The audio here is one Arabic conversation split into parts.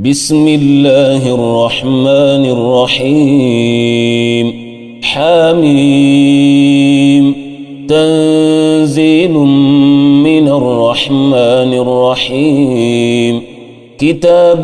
بسم الله الرحمن الرحيم حميم تنزيل من الرحمن الرحيم كتاب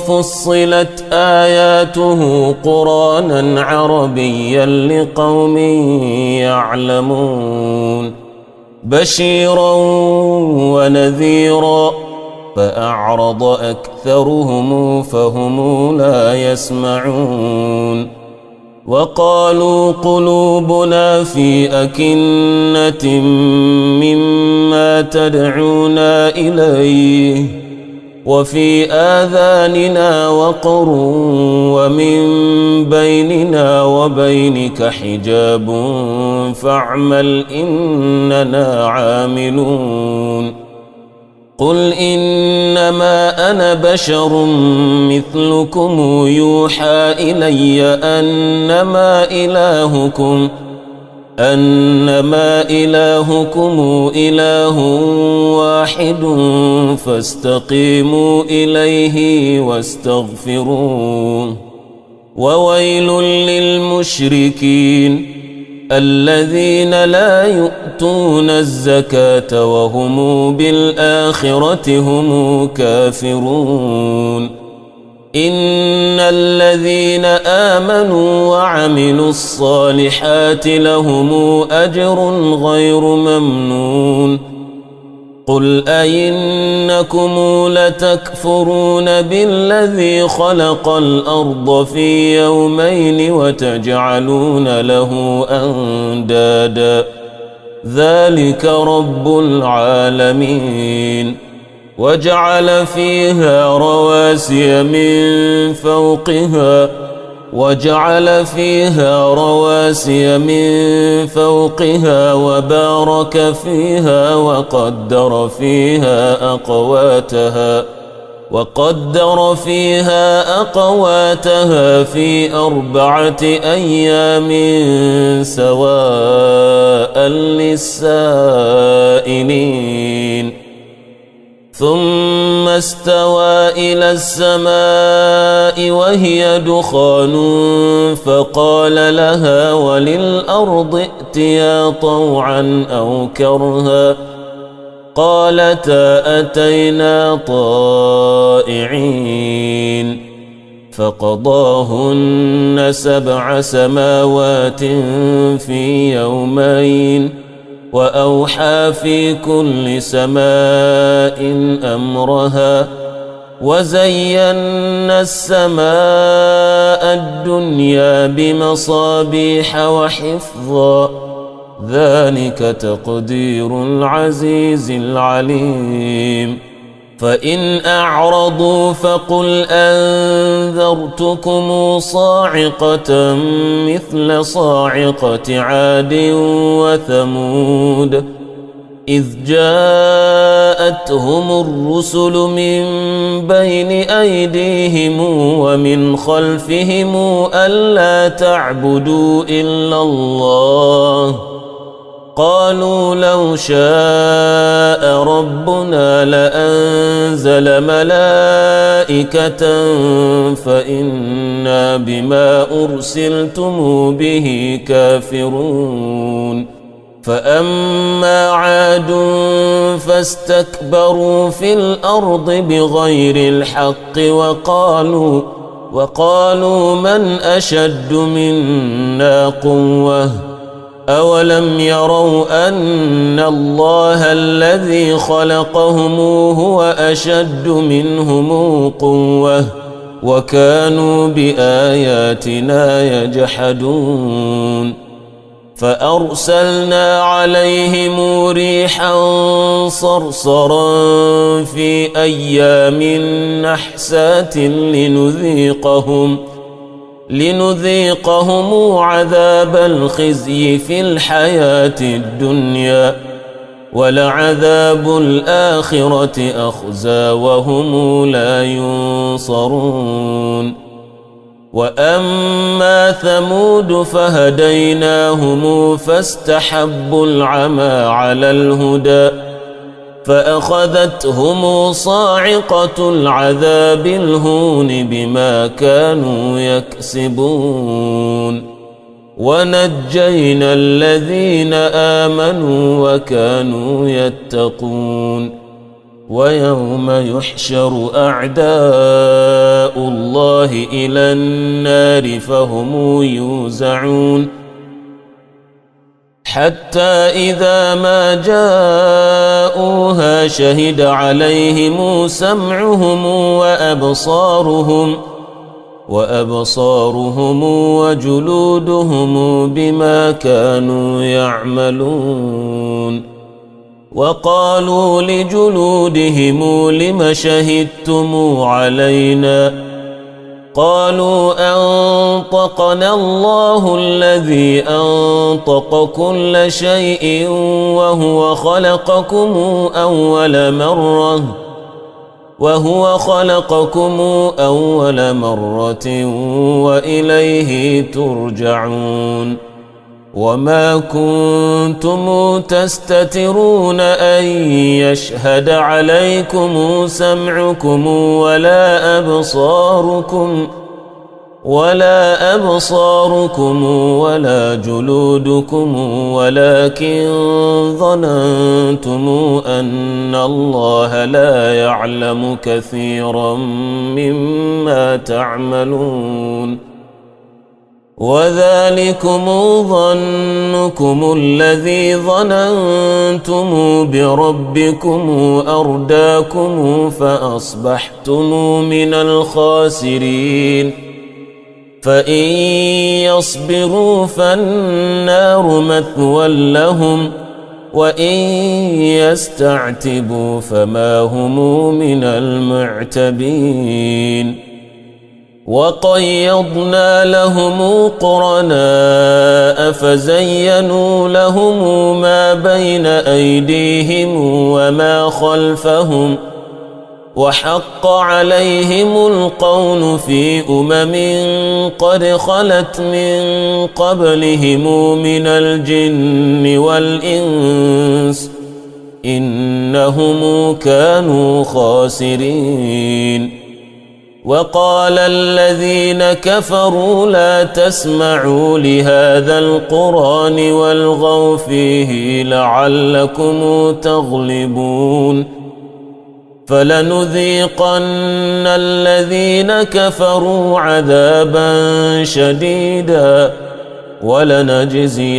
فصلت آياته قرآنا عربيا لقوم يعلمون بشيرا ونذيرا فأعرض أكثرهم فهم لا يسمعون وقالوا قلوبنا في أكنة مما تدعونا إليه وفي آذاننا وقر ومن بيننا وبينك حجاب فاعمل إننا عاملون قل إنما أنا بشر مثلكم يوحى إلي أنما إلهكم إله واحد فاستقيموا إليه واستغفروه وويل للمشركين الذين لا يؤتون الزكاة وهم بالآخرة هم كافرون إن الذين آمنوا وعملوا الصالحات لهم أجر غير ممنون قل أئنكم لتكفرون بالذي خلق الأرض في يومين وتجعلون له أندادا ذلك رب العالمين وجعل فيها رواسي من فوقها وبارك فيها وقدر فيها أقواتها في 4 أيام سواء للسائلين ثم استوى إلى السماء وهي دخان فقال لها وللأرض ائتيا طوعا أو كرها قالتا أتينا طائعين فقضاهن 7 سماوات في يومين وأوحى في كل سماء أمرها وزينا السماء الدنيا بمصابيح وحفظا ذلك تقدير العزيز العليم فإن أعرضوا فقل أنذرتكم صاعقة مثل صاعقة عاد وثمود إذ جاءتهم الرسل من بين أيديهم ومن خلفهم ألا تعبدوا إلا الله قالوا لو شاء ربنا لأنزل ملائكة فإنا بما أرسلتم به كافرون فأما عاد فاستكبروا في الأرض بغير الحق وقالوا من أشد منا قوة أولم يروا أن الله الذي خلقهم هو أشد منهم قوة وكانوا بآياتنا يجحدون فأرسلنا عليهم ريحا صرصرا في أيام نحسات لنذيقهم عذاب الخزي في الحياة الدنيا ولعذاب الآخرة أخزى وهم لا ينصرون وأما ثمود فهديناهم فاستحبوا العمى على الهدى فأخذتهم صاعقة العذاب الهون بما كانوا يكسبون ونجينا الذين آمنوا وكانوا يتقون ويوم يحشر أعداء الله إلى النار فهم يوزعون حتى إذا ما جاءوها شهد عليهم سمعهم وأبصارهم وجلودهم بما كانوا يعملون وقالوا لجلودهم لم شهدتم علينا قالوا أنطقنا الله الذي أنطق كل شيء وهو خلقكم أول مرة وإليه ترجعون وما كنتم تستترون أن يشهد عليكم سمعكم ولا أبصاركم ولا جلودكم ولكن ظننتم أن الله لا يعلم كثيرا مما تعملون وذلكم ظنكم الذي ظننتم بربكم أرداكم فأصبحتم من الخاسرين فإن يصبروا فالنار مثوى لهم وإن يستعتبوا فما هم من المعتبين وقيضنا لهم قرناء فزينوا لهم ما بين أيديهم وما خلفهم وحق عليهم القول في قد خلت من قبلهم من الجن والإنس إنهم كانوا خاسرين وقال الذين كفروا لا تسمعوا لهذا القرآن والغوا فيه لعلكم تغلبون فلنذيقن الذين كفروا عذابا شديدا ولنجزينهم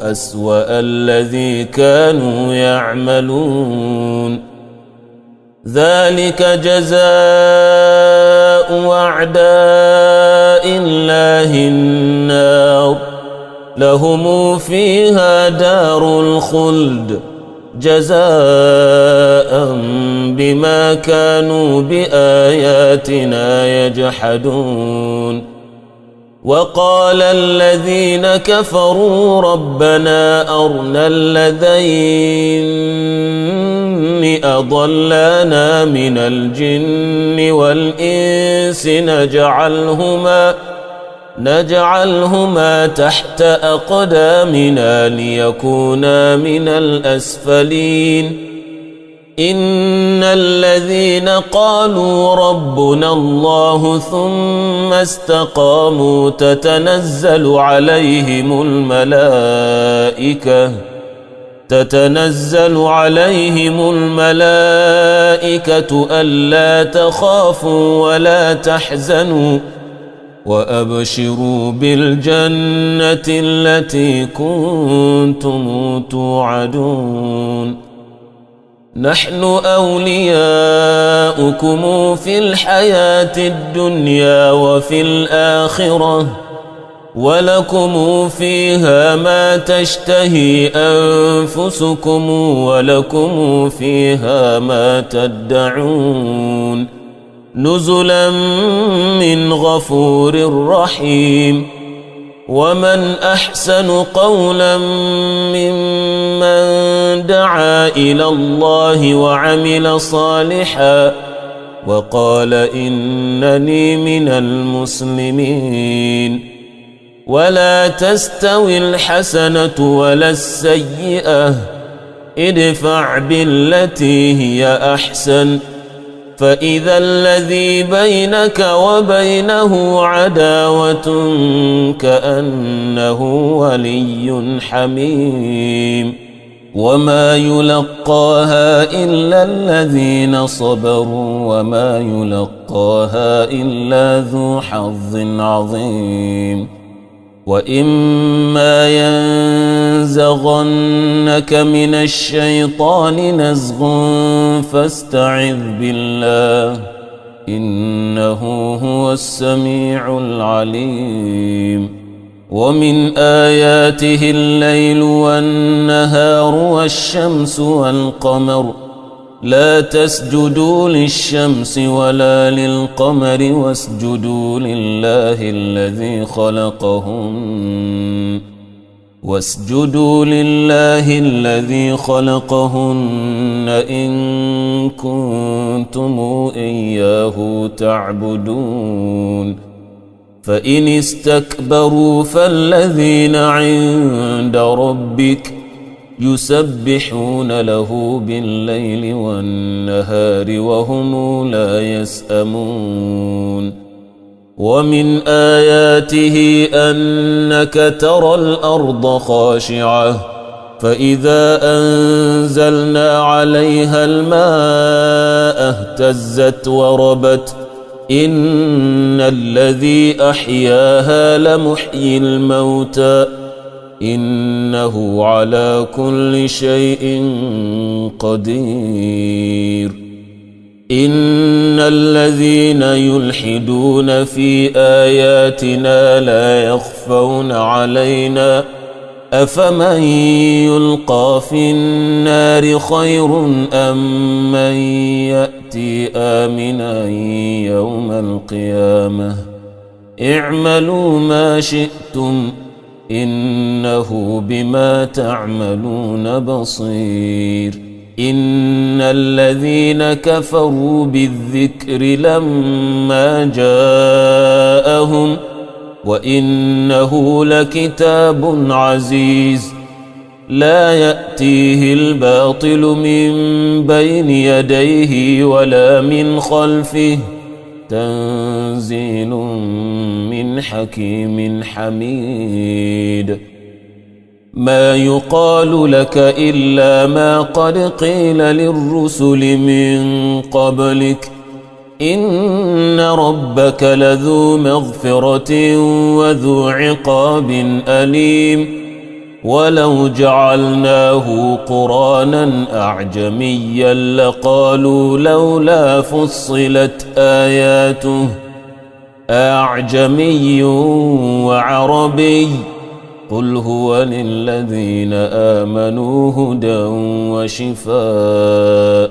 أسوأ الذي كانوا يعملون ذلك جزاء أعداء الله النار لهم فيها دار الخلد جزاء بما كانوا بآياتنا يجحدون وقال الذين كفروا ربنا أرنا الذين أضلانا من الجن والإنس نجعلهما تحت أقدامنا ليكونا من الأسفلين إن الذين قالوا ربنا الله ثم استقاموا تتنزل عليهم الملائكة ألا تخافوا ولا تحزنوا وأبشروا بالجنة التي كنتم توعدون نحن أولياؤكم في الحياة الدنيا وفي الآخرة ولكم فيها ما تشتهي أنفسكم ولكم فيها ما تدعون نزلا من غفور رحيم ومن أحسن قولا ممن دعا إلى الله وعمل صالحا وقال إنني من المسلمين ولا تستوي الحسنة ولا السيئة ادفع بالتي هي أحسن فإذا الذي بينك وبينه عداوة كأنه ولي حميم وما يلقاها إلا الذين صبروا وما يلقاها إلا ذو حظ عظيم وإما ينزغنك من الشيطان نزغ فاستعذ بالله إنه هو السميع العليم ومن آياته الليل والنهار والشمس والقمر لا تسجدوا للشمس ولا للقمر واسجدوا لله الذي خلقهن إن كنتم إياه تعبدون فإن استكبروا فالذين عند ربك يسبحون له بالليل والنهار وهم لا يسأمون ومن آياته أنك ترى الأرض خاشعة فإذا أنزلنا عليها الماء اهتزت وربت إن الذي أحياها لمحيي الموتى إنه على كل شيء قدير إن الذين يلحدون في آياتنا لا يخفون علينا أفمن يلقى في النار خير أم من يأتي آمنا يوم القيامة اعملوا ما شئتم إنه بما تعملون بصير إن الذين كفروا بالذكر لما جاءهم وإنه لكتاب عزيز لا يأتيه الباطل من بين يديه ولا من خلفه تنزيل من حكيم حميد ما يقال لك إلا ما قد قيل للرسل من قبلك إن ربك لذو مغفرة وذو عقاب أليم ولو جعلناه قرآنا أعجميا لقالوا لولا فصلت آياته أعجمي وعربي قل هو للذين آمنوا هدى وشفاء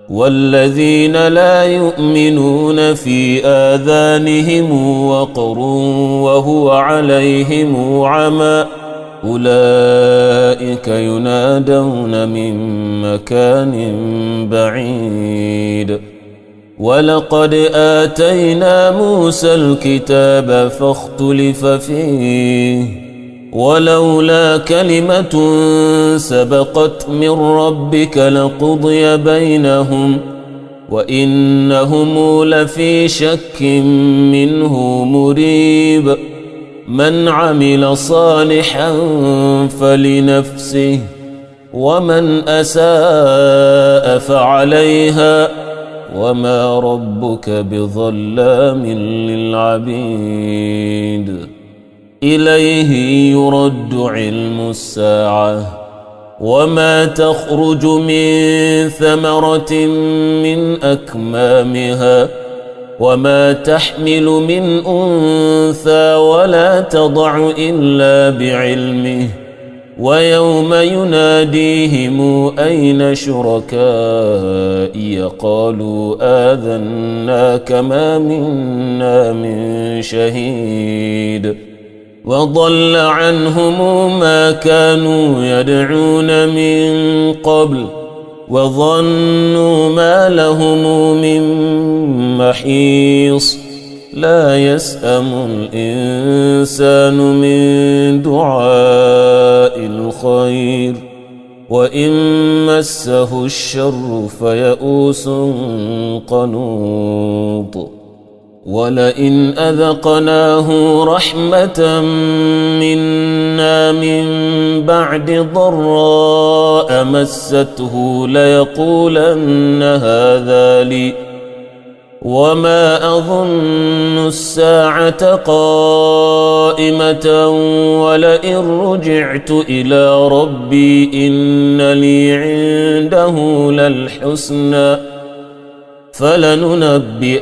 والذين لا يؤمنون في آذانهم وقر وهو عليهم عمى أولئك ينادون من مكان بعيد ولقد آتينا موسى الكتاب فاختلف فيه ولولا كلمة سبقت من ربك لقضي بينهم وإنهم لفي شك منه مريب من عمل صالحا فلنفسه ومن أساء فعليها وما ربك بظلام للعبيد إليه يرد علم الساعة وما تخرج من ثمرة من أكمامها وما تحمل من أنثى ولا تضع إلا بعلمه ويوم يناديهم أين شركائي قالوا آذناك ما منا من شهيد وضل عنهم ما كانوا يدعون من قبل وظنوا ما لهم من محيص لا يسأم الإنسان من دعاء الخير وإن مسه الشر فيئوس قنوط ولئن أذقناه رحمة منا من بعد ضراء مسته ليقولن هذا لي وما أظن الساعة قائمة ولئن رجعت إلى ربي إن لي عنده للحسنى فلننبئن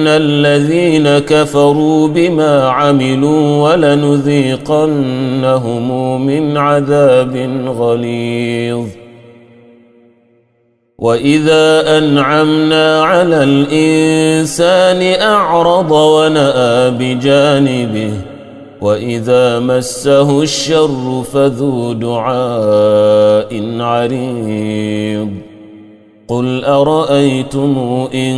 الذين كفروا بما عملوا ولنذيقنهم من عذاب غليظ وإذا أنعمنا على الإنسان أعرض ونأى بجانبه وإذا مسه الشر فذو دعاء عريض قل أرأيتم إن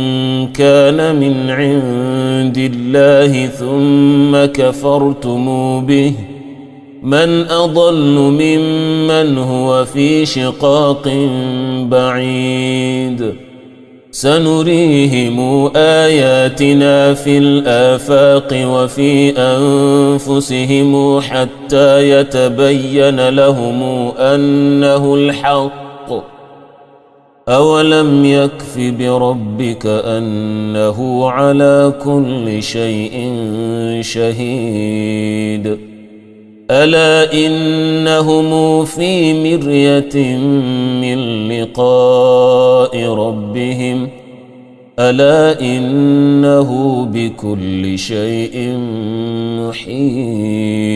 كان من عند الله ثم كفرتم به من أضل ممن هو في شقاق بعيد سنريهم آياتنا في الآفاق وفي أنفسهم حتى يتبين لهم أنه الحق أولم يكف بربك أنه على كل شيء شهيد ألا إنهم في مرية من لقاء ربهم ألا إنه بكل شيء محيط